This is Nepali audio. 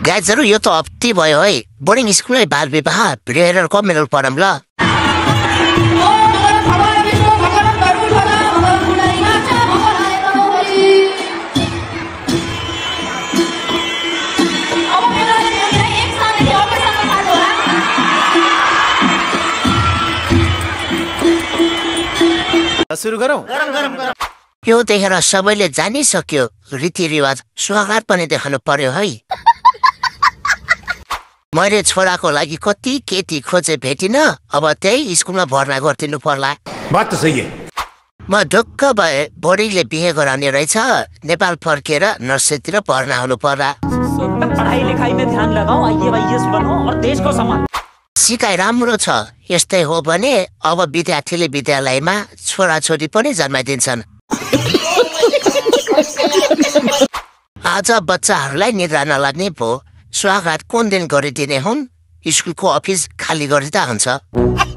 गाइजहरु यो त अप्ती भयो है बोर्डिङ स्कुलमै बाल विवाह भिडियो हेरेर कमेन्ट पढम ल सुरु गरौँ यो देखेर सबैले जानिसक्यो रीतिरिवाज स्वागत पनि देखाउनु पर्यो है मैले छोराको लागि कति केटी खोजे भेटिन अब त्यही स्कुलमा भर्ना गरिदिनु पर्ला बात त सही है म ढुक्क भए बोर्डिङले बिहे गराउने रहेछ नेपाल फर्केर नर्सरीतिर भर्ना हुनु पर्ला पढाइ लेखाइमा ध्यान लगाऊ आइएएस बनो और देश को सम्मान सिकाइ राम्रो छ यस्तै हो भने अब विद्यार्थीले विद्यालयमा छोराछोरी पनि जन्माइदिन्छन् आज बच्चाहरूलाई निद्रा नलाग्ने भो स्वागत कुन दिन गरिदिने हुन् स्कुलको अफिस खाली गरिदिँदा हुन्छ